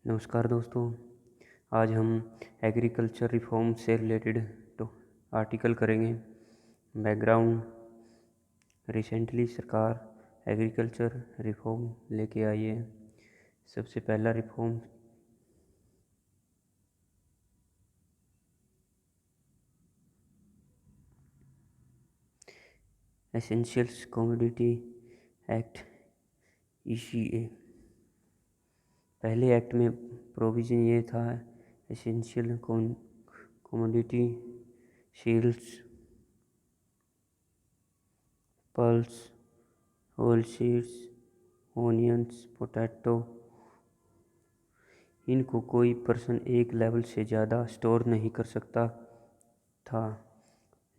नमस्कार दोस्तों। आज हम एग्रीकल्चर रिफॉर्म से रिलेटेड आर्टिकल करेंगे। बैकग्राउंड: रिसेंटली सरकार एग्रीकल्चर रिफॉर्म लेके आई है। सबसे पहला reform essentials commodity act (ECA). पहले एक्ट में प्रोविज़न ये था: essential commodity seeds, pulse, oilseeds, onions, potato, इनको कोई पर्सन एक लेवल से ज़्यादा स्टोर नहीं कर सकता था।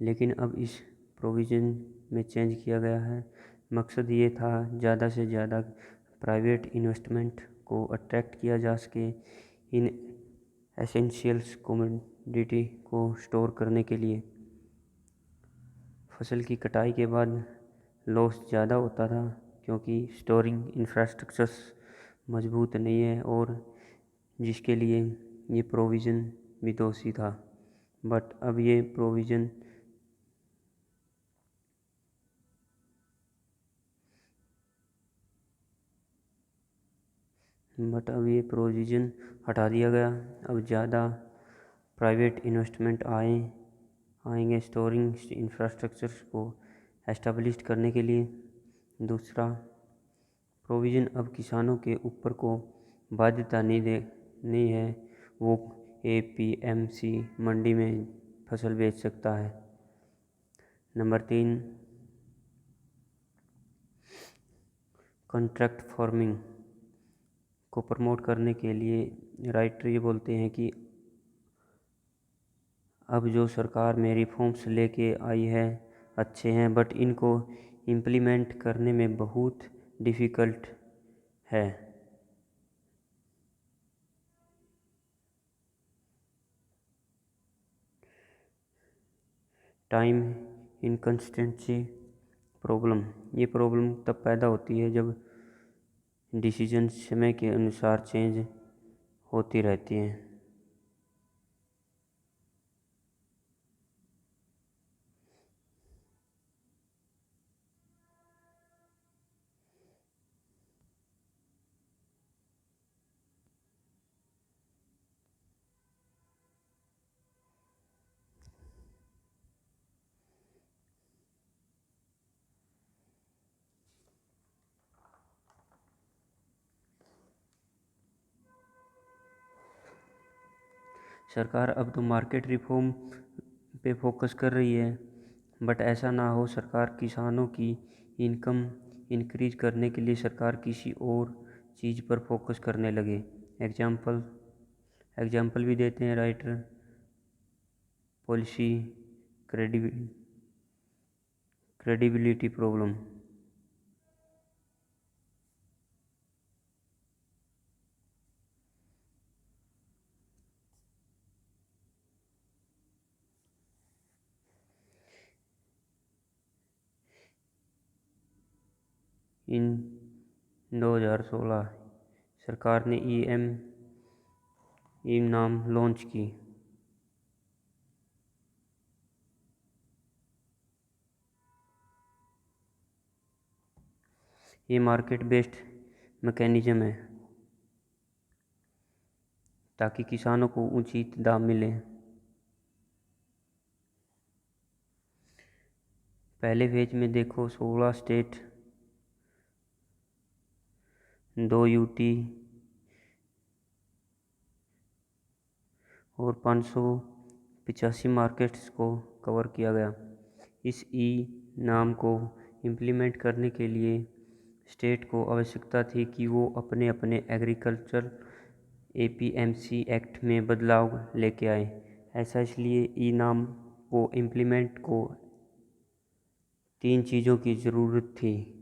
लेकिन अब इस प्रोविज़न में चेंज किया गया है। मकसद ये था ज़्यादा से ज़्यादा प्राइवेट इन्वेस्टमेंट को अट्रैक्ट किया जा सके इन एसेंशियल्स कमोडिटी को स्टोर करने के लिए। फसल की कटाई के बाद लॉस ज़्यादा होता था क्योंकि स्टोरिंग इंफ्रास्ट्रक्चर्स मजबूत नहीं है, और जिसके लिए ये प्रोविज़न भी दोषी था। बट अब ये प्रोविज़न हटा दिया गया। अब ज़्यादा प्राइवेट इन्वेस्टमेंट आएंगे स्टोरिंग इंफ्रास्ट्रक्चर्स को एस्टेब्लिश करने के लिए। दूसरा प्रोविज़न अब किसानों के ऊपर को बाध्यता नहीं है, वो APMC मंडी में फसल बेच सकता है। नंबर 3, कॉन्ट्रैक्ट फार्मिंग को प्रमोट करने के लिए राइटर ये बोलते हैं कि अब जो सरकार में रिफॉर्म्स लेके आई है अच्छे हैं, बट इनको इम्प्लीमेंट करने में बहुत डिफ़िकल्ट है। टाइम इनकंसिस्टेंसी प्रॉब्लम: ये प्रॉब्लम तब पैदा होती है जब डिसीजन समय के अनुसार चेंज होती रहती हैं। सरकार अब तो मार्केट रिफॉर्म पे फोकस कर रही है, बट ऐसा ना हो सरकार किसानों की इनकम इंक्रीज करने के लिए सरकार किसी और चीज़ पर फोकस करने लगे। एग्जाम्पल भी देते हैं राइटर: पॉलिसी क्रेडिबिलिटी प्रॉब्लम। इन 2016 सरकार ने ई नाम लॉन्च की। ये मार्केट बेस्ड मैकेनिज्म है ताकि किसानों को उचित दाम मिले। पहले फेज में देखो 16 स्टेट, 2 UT और 585 मार्केट्स को कवर किया गया। इस ई नाम को इम्प्लीमेंट करने के लिए स्टेट को आवश्यकता थी कि वो अपने अपने एग्रीकल्चर APMC एक्ट में बदलाव लेके आए। ऐसा इसलिए ई नाम को इम्प्लीमेंट को 3 चीज़ों की ज़रूरत थी: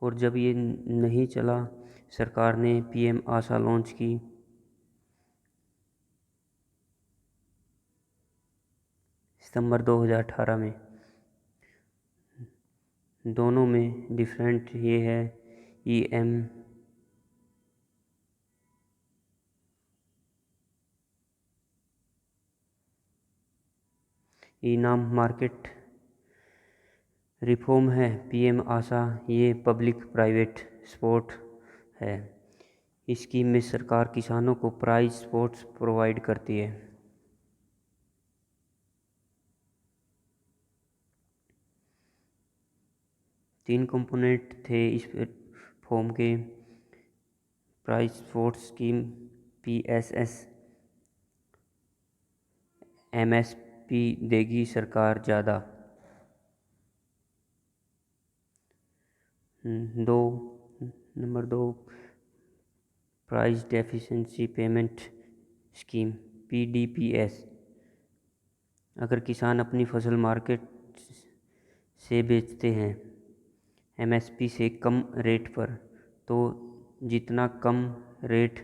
और जब ये नहीं चला, सरकार ने PM आशा लॉन्च की। सितंबर 2018 में। दोनों में डिफरेंट ये है, ई-नाम मार्केट रिफॉर्म है। पीएम आशा ये पब्लिक प्राइवेट सपोर्ट है। इस स्कीम में सरकार किसानों को प्राइस सपोर्ट प्रोवाइड करती है। तीन कंपोनेंट थे इस फॉर्म के। Price support scheme PSS, MSP देगी सरकार ज़्यादा। Number 2 price deficiency payment scheme PDPS. अगर किसान अपनी फसल मार्केट से बेचते हैं एमएसपी से कम रेट पर, तो जितना कम रेट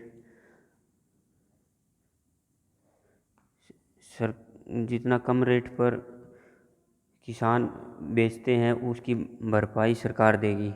जितना कम रेट पर किसान बेचते हैं उसकी भरपाई सरकार देगी।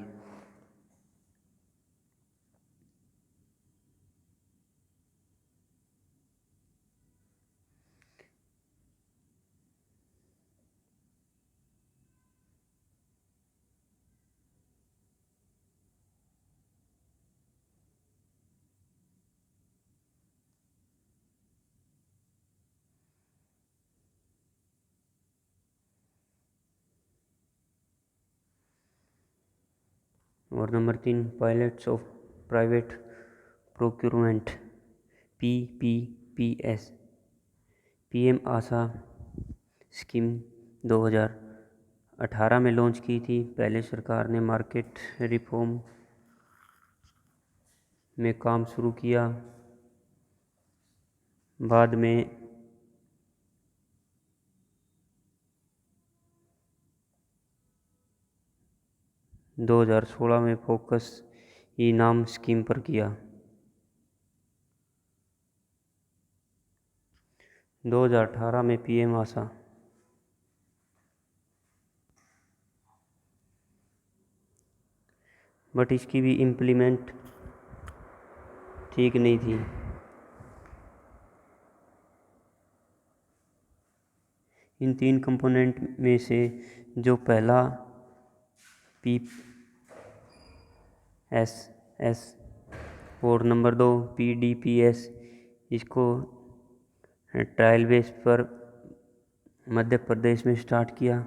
और number 3 pilots of private procurement PPPS. PM Asha scheme 2018 में लॉन्च की थी। पहले सरकार ने मार्केट रिफॉर्म में काम शुरू किया, बाद में 2016 में फोकस ई-नाम स्कीम पर किया। 2018 में पीएम आशा बट इसकी भी इम्प्लीमेंट ठीक नहीं थी। इन तीन कंपोनेंट में से जो पहला पीएसएस और नंबर 2 पीडीपीएस, इसको ट्रायल बेस पर मध्य प्रदेश में स्टार्ट किया।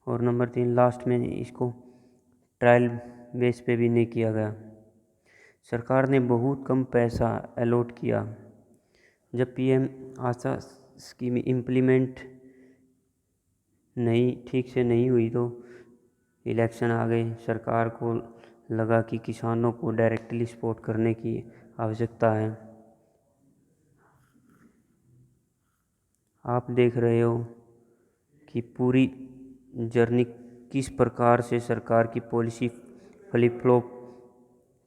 और नंबर 3 लास्ट में इसको ट्रायल बेस पे भी नहीं किया गया। सरकार ने बहुत कम पैसा अलॉट किया। जब पीएम आशा स्कीम इम्प्लीमेंट ठीक से नहीं हुई तो इलेक्शन आ गए। सरकार को लगा कि किसानों को डायरेक्टली सपोर्ट करने की आवश्यकता है। आप देख रहे हो कि पूरी जर्नी किस प्रकार से सरकार की पॉलिसी फ्लिप फ्लॉप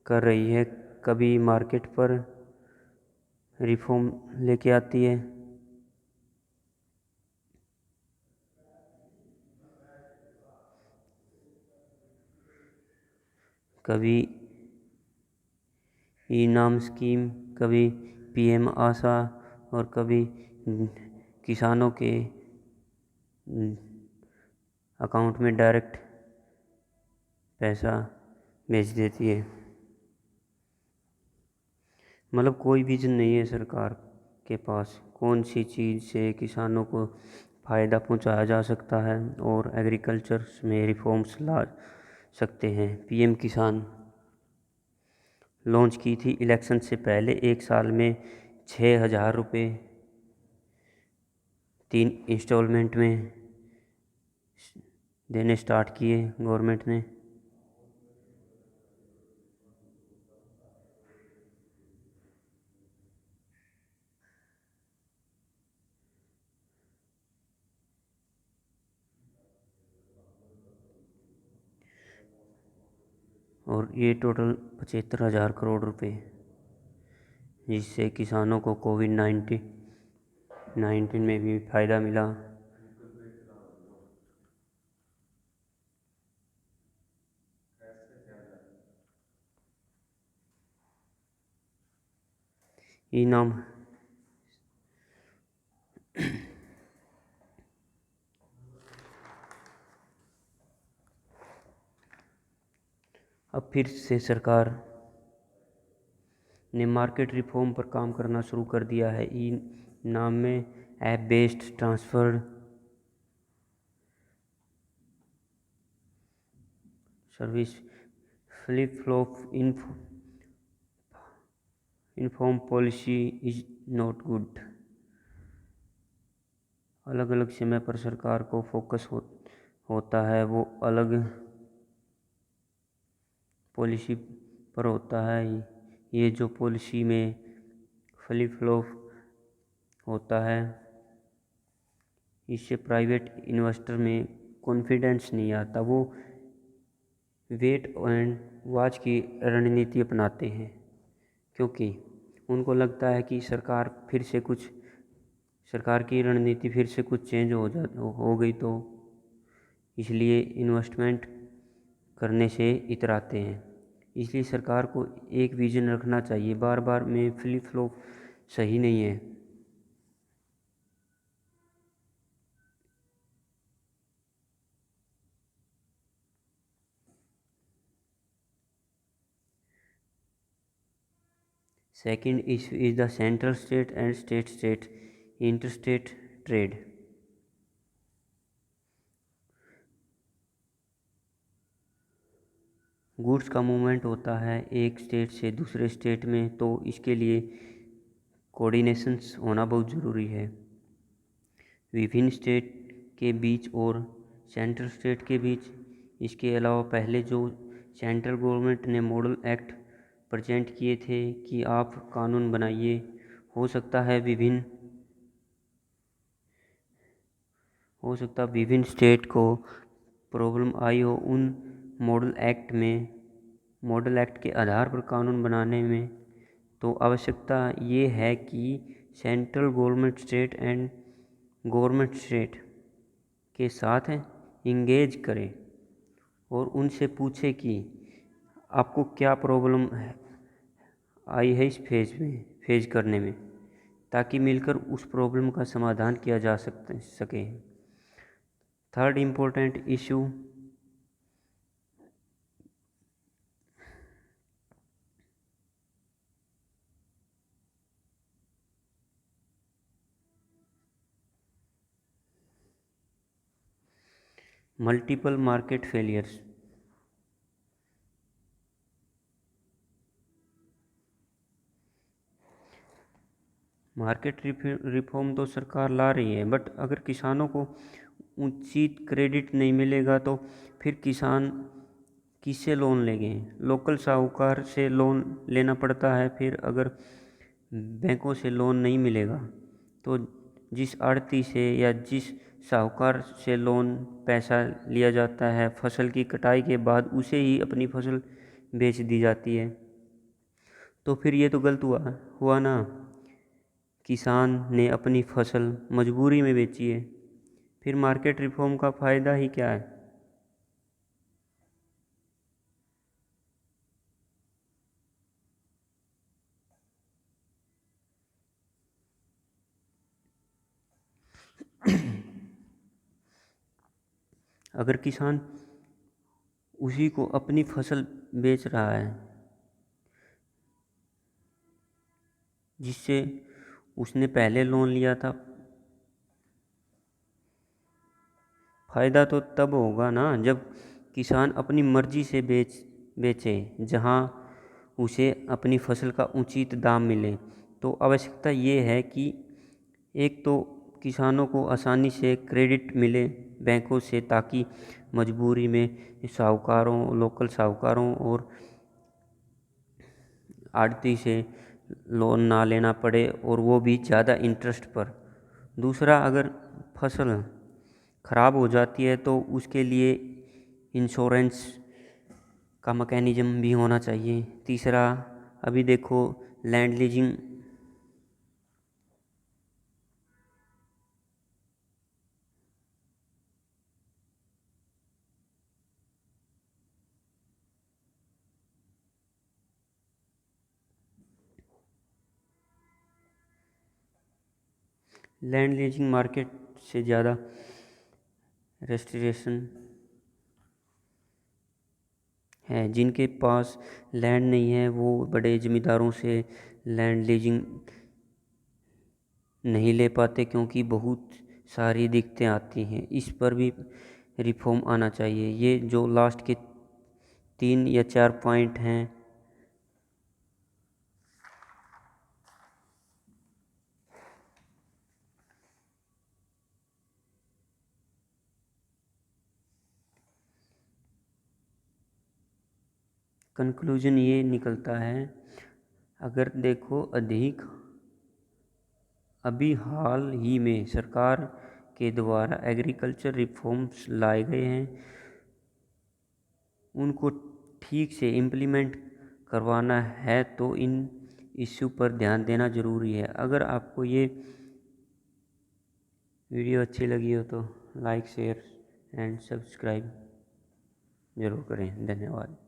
कर रही है। कभी मार्केट पर रिफॉर्म लेके आती है, कभी ई-नाम स्कीम, कभी पीएम आशा, और कभी किसानों के अकाउंट में डायरेक्ट पैसा भेज देती है। मतलब कोई विजन नहीं है सरकार के पास कौन सी चीज़ से किसानों को फ़ायदा पहुंचाया जा सकता है और एग्रीकल्चर में रिफॉर्म्स ला सकते हैं। पीएम किसान लॉन्च की थी इलेक्शन से पहले। 1 साल में 6,000 रुपये 3 इंस्टॉलमेंट में देने स्टार्ट किए गवर्नमेंट ने। और ये टोटल 75,000 करोड़ रुपए, जिससे किसानों को कोविड-19 में भी फायदा मिला। इनाम अब फिर से सरकार ने मार्केट रिफॉर्म पर काम करना शुरू कर दिया है। ई नाम में app based transfer service flip flop inform policy is not good. अलग अलग समय पर सरकार को फोकस होता है, वो अलग पॉलिसी पर होता है। ये जो पॉलिसी में फ्लिप फ्लॉप होता है, इससे प्राइवेट इन्वेस्टर में कॉन्फिडेंस नहीं आता। वो वेट एंड वॉच की रणनीति अपनाते हैं, क्योंकि उनको लगता है कि सरकार की रणनीति फिर से कुछ चेंज हो गई, तो इसलिए इन्वेस्टमेंट करने से इतराते हैं। इसलिए सरकार को एक विजन रखना चाहिए। बार बार में फ्लिप फ्लॉप सही नहीं है। Second issue is the central state and state interstate trade. Goods का मूवमेंट होता है एक स्टेट से दूसरे स्टेट में, तो इसके लिए कोऑर्डिनेशंस होना बहुत ज़रूरी है विभिन्न स्टेट के बीच और सेंट्रल स्टेट के बीच। इसके अलावा पहले जो सेंट्रल गवर्नमेंट ने मॉडल एक्ट प्रेजेंट किए थे कि आप कानून बनाइए, हो सकता विभिन्न स्टेट को प्रॉब्लम आई हो उन मॉडल एक्ट के आधार पर कानून बनाने में। तो आवश्यकता ये है कि सेंट्रल गवर्नमेंट स्टेट के साथ इंगेज करें और उनसे पूछे कि आपको क्या प्रॉब्लम आई है इस फेज करने में, ताकि मिलकर उस प्रॉब्लम का समाधान किया जा सके। Third important issue multiple market failures. Market reform तो सरकार ला रही है, बट अगर किसानों को उचित क्रेडिट नहीं मिलेगा तो फिर किसान किससे लोन लेंगे? लोकल साहूकार से लोन लेना पड़ता है। फिर अगर बैंकों से लोन नहीं मिलेगा तो जिस आड़ती से या जिस साहूकार से लोन पैसा लिया जाता है फसल की कटाई के बाद, उसे ही अपनी फसल बेच दी जाती है। तो फिर ये तो गलत हुआ ना। किसान ने अपनी फसल मजबूरी में बेची है, फिर मार्केट रिफॉर्म का फ़ायदा ही क्या है? अगर किसान उसी को अपनी फसल बेच रहा है जिससे उसने पहले लोन लिया था, फ़ायदा तो तब होगा ना जब किसान अपनी मर्ज़ी से बेचे, जहाँ उसे अपनी फसल का उचित दाम मिले। तो आवश्यकता ये है कि एक तो किसानों को आसानी से क्रेडिट मिले बैंकों से, ताकि मजबूरी में लोकल साहूकारों और आड़ती से लोन ना लेना पड़े, और वो भी ज़्यादा इंटरेस्ट पर। दूसरा, अगर फसल ख़राब हो जाती है तो उसके लिए इंश्योरेंस का मैकेनिज्म भी होना चाहिए। तीसरा, अभी देखो लैंड लीजिंग मार्केट से ज़्यादा रेस्ट्रिक्शन है। जिनके पास लैंड नहीं है वो बड़े ज़मींदारों से लैंड लीजिंग नहीं ले पाते, क्योंकि बहुत सारी दिक्कतें आती हैं। इस पर भी रिफॉर्म आना चाहिए। ये जो लास्ट के 3 या 4 पॉइंट हैं, कंक्लूजन ये निकलता है, अगर देखो अभी हाल ही में सरकार के द्वारा एग्रीकल्चर रिफॉर्म्स लाए गए हैं, उनको ठीक से इम्प्लीमेंट करवाना है तो इन इश्यू पर ध्यान देना ज़रूरी है। अगर आपको ये वीडियो अच्छी लगी हो तो लाइक शेयर एंड सब्सक्राइब ज़रूर करें। धन्यवाद।